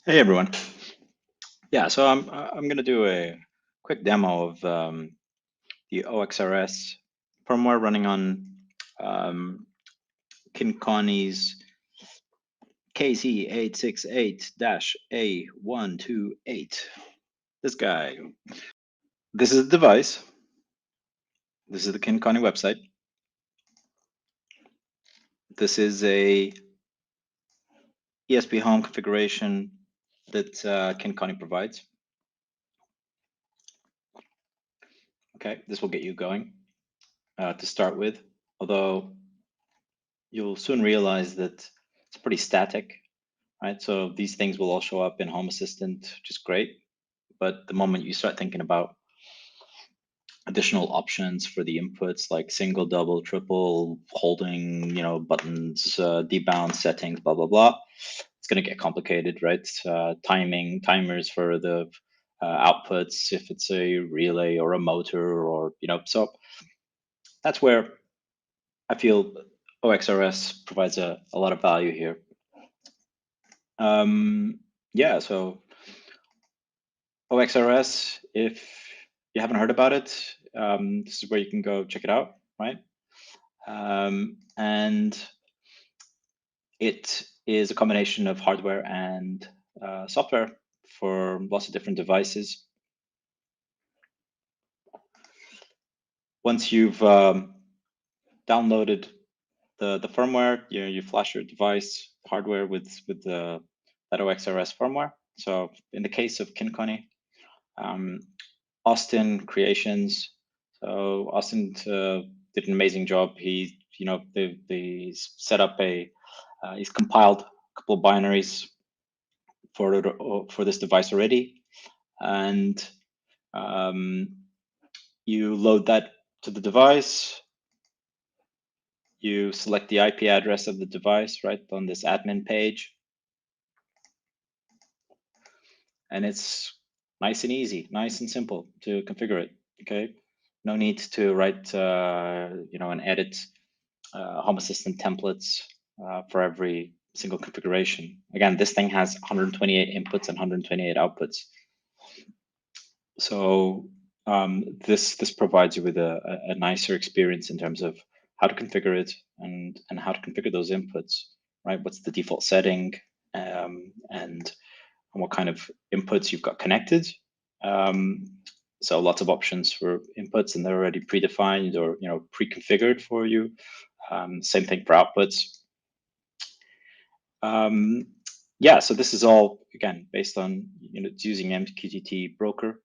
Hey everyone. Yeah, so I'm going to do a quick demo of the OXRS firmware running on um, Kincony's KC868-A128. This guy. This is the device. This is the Kincony website. This is a ESPhome configuration that Kincony provides. Okay, this will get you going to start with, although you'll soon realize that it's pretty static, right? So these things will all show up in Home Assistant, which is great. But the moment you start thinking about additional options for the inputs like single, double, triple, holding, buttons, debound settings, blah, blah, blah, it's going to get complicated, right? Timers for the outputs, if it's a relay or a motor or, so that's where I feel OXRS provides a lot of value here. Yeah, so OXRS, if you haven't heard about it, this is where you can go check it out, right? And it is a combination of hardware and software for lots of different devices. Once you've downloaded the firmware, you flash your device hardware with that OXRS firmware. So in the case of Kincony, Austin Creations. So Austin did an amazing job. He, they set up he's compiled a couple of binaries for this device already, and you load that to the device. You select the IP address of the device right on this admin page, and it's nice and easy, nice and simple to configure it. Okay, no need to write and edit Home Assistant templates for every single configuration. Again, this thing has 128 inputs and 128 outputs. So this provides you with a nicer experience in terms of how to configure it and how to configure those inputs, right? What's the default setting and what kind of inputs you've got connected. So lots of options for inputs, and they're already predefined or pre-configured for you. Same thing for outputs. Yeah, so this is all again based on it's using MQTT broker,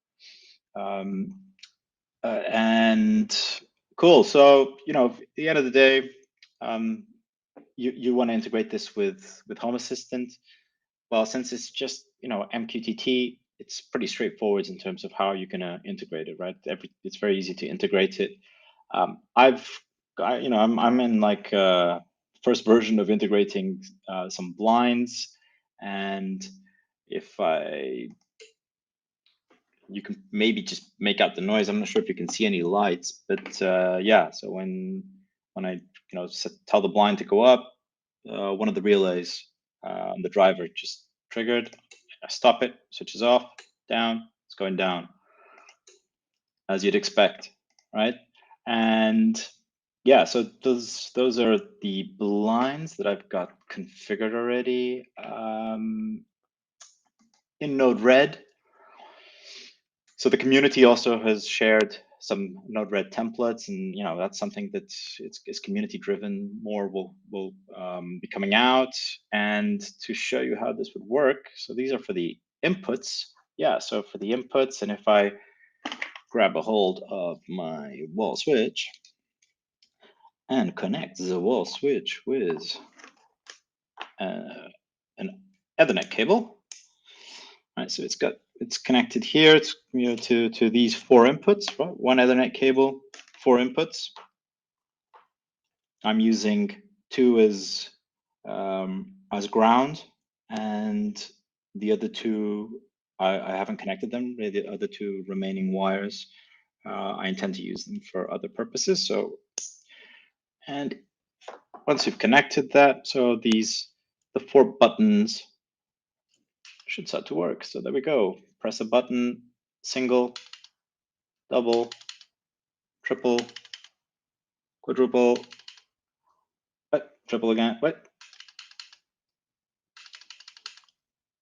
and cool. So at the end of the day, you want to integrate this with Home Assistant. Well, since it's just MQTT, it's pretty straightforward in terms of how you're gonna integrate it, right? It's very easy to integrate it. I'm in like first version of integrating some blinds, and if you can maybe just make out the noise. I'm not sure if you can see any lights, but yeah. So when I tell the blind to go up, one of the relays on the driver just triggered. I stop it, switches off, down. It's going down, as you'd expect, right? And yeah, so those are the blinds that I've got configured already in Node Red. So the community also has shared some Node Red templates, and that's something that is community driven. More will be coming out, and to show you how this would work. So these are for the inputs. Yeah, so for the inputs, and if I grab a hold of my wall switch and connect the wall switch with an Ethernet cable. Right, so it's connected here. It's to these 4 inputs, right? 1 Ethernet cable, 4 inputs. I'm using 2 as ground, and the other 2 I haven't connected them. The other 2 remaining wires, I intend to use them for other purposes. So, and once you've connected that, so the 4 buttons should start to work. So there we go. Press a button, single, double, triple, quadruple, triple again,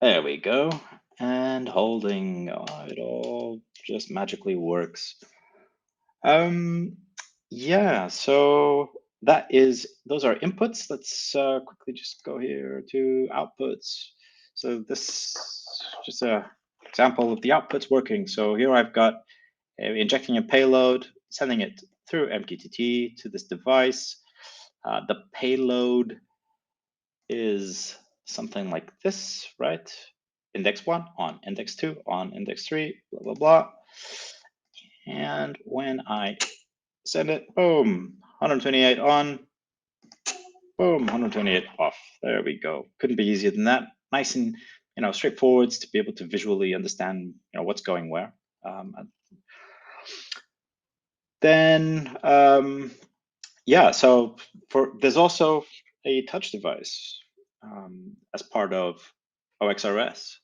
There we go. And holding, it all just magically works. Yeah, so those are inputs. Let's quickly just go here to outputs. So this just a example of the outputs working. So here I've got injecting a payload, sending it through MQTT to this device. The payload is something like this, right? Index 1 on index 2 on index 3, blah, blah, blah. And when I send it, boom, 128 on, boom, 128 off. There we go. Couldn't be easier than that. Nice and straightforward to be able to visually understand what's going where. Then yeah, so there's also a touch device as part of OXRS.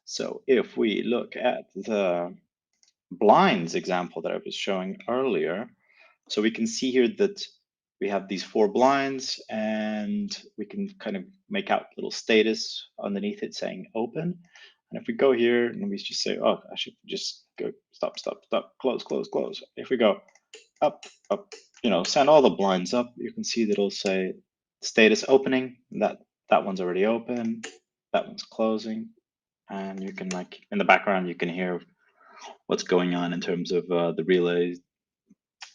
So if we look at the blinds example that I was showing earlier, so we can see here that we have these 4 blinds, and we can kind of make out little status underneath it saying open. And if we go here and we just say, oh, I should just go stop, close, close, close. If we go up, up, send all the blinds up, you can see that it'll say status opening. That one's already open, that one's closing, and you can, like, in the background, you can hear what's going on in terms of the relay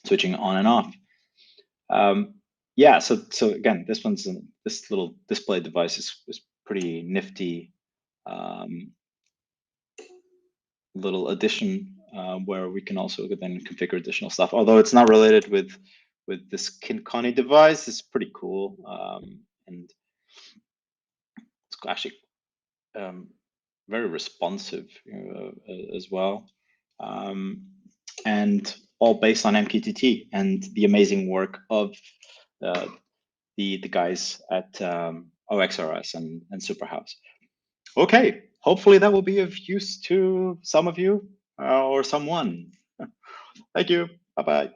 switching on and off. Yeah, so again, this little display device is pretty nifty little addition where we can also then configure additional stuff. Although it's not related with this Kincony device, it's pretty cool, and it's actually very responsive as well, and all based on MQTT and the amazing work of the guys at OXRS and Superhouse. Okay, hopefully that will be of use to some of you or someone. Thank you. Bye-bye.